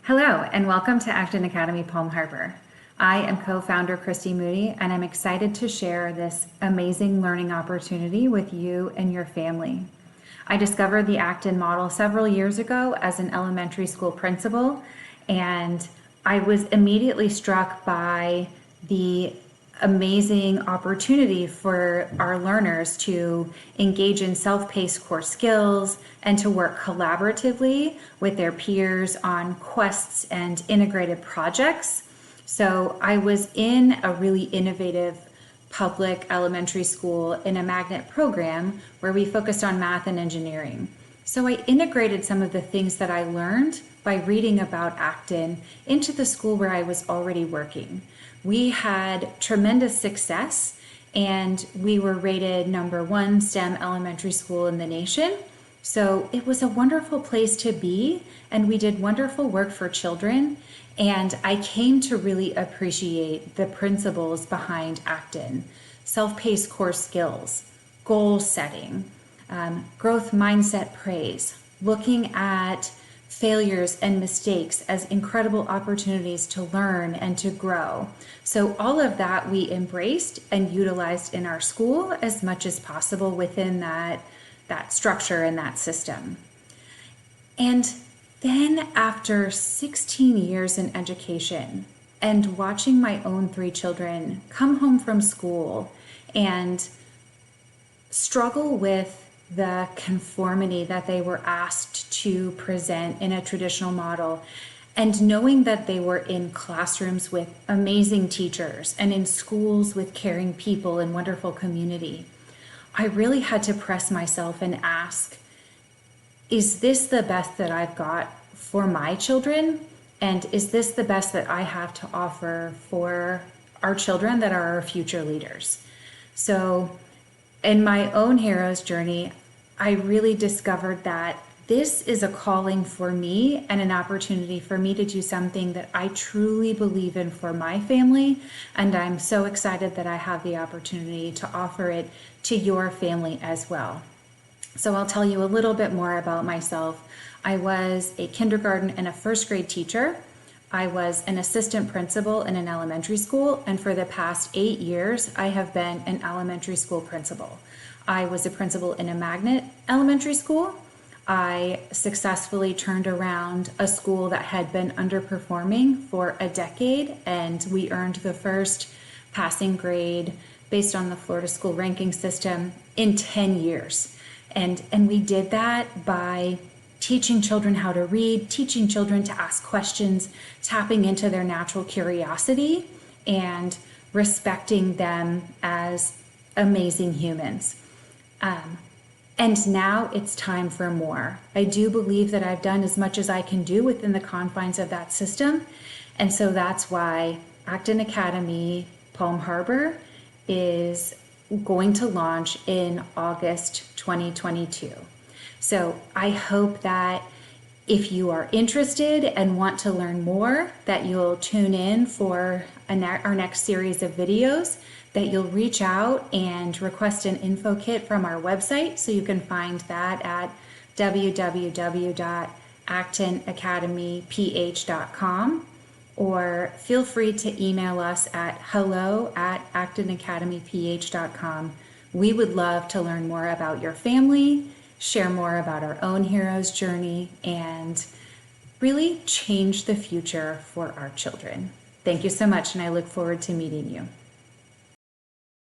Hello, and welcome to Acton Academy Palm Harbor. I am co-founder Christy Moody, and I'm excited to share this amazing learning opportunity with you and your family. I discovered the Acton model several years ago as an elementary school principal, and I was immediately struck by the amazing opportunity for our learners to engage in self-paced core skills and to work collaboratively with their peers on quests and integrated projects. So I was in a really innovative public elementary school in a magnet program where we focused on math and engineering. So I integrated some of the things that I learned by reading about Acton into the school where I was already working. We had tremendous success, and we were rated #1 STEM elementary school in the nation. So it was a wonderful place to be, and we did wonderful work for children. And I came to really appreciate the principles behind Acton: self-paced core skills, goal setting, growth mindset praise, looking at failures and mistakes as incredible opportunities to learn and to grow. So all of that we embraced and utilized in our school as much as possible within that structure and that system. And then after 16 years in education and watching my own 3 children come home from school and struggle with the conformity that they were asked to present in a traditional model, and knowing that they were in classrooms with amazing teachers and in schools with caring people and wonderful community, I really had to press myself and ask, is this the best that I've got for my children? And is this the best that I have to offer for our children that are our future leaders? So in my own hero's journey, I really discovered that this is a calling for me and an opportunity for me to do something that I truly believe in for my family. And I'm so excited that I have the opportunity to offer it to your family as well. So I'll tell you a little bit more about myself. I was a kindergarten and a first grade teacher. I was an assistant principal in an elementary school, and for the past 8 years, I have been an elementary school principal. I was a principal in a magnet elementary school. I successfully turned around a school that had been underperforming for a decade, and we earned the first passing grade based on the Florida school ranking system in 10 years. And we did that by teaching children how to read, teaching children to ask questions, tapping into their natural curiosity, and respecting them as amazing humans. And now it's time for more. I do believe that I've done as much as I can do within the confines of that system. And so that's why Acton Academy Palm Harbor is going to launch in August 2022. So I hope that if you are interested and want to learn more, that you'll tune in for our next series of videos, that you'll reach out and request an info kit from our website. So you can find that at www.actonacademyph.com, or feel free to email us at hello@actonacademyph.com. We would love to learn more about your family, share more about our own hero's journey, and really change the future for our children. Thank you so much, and I look forward to meeting you.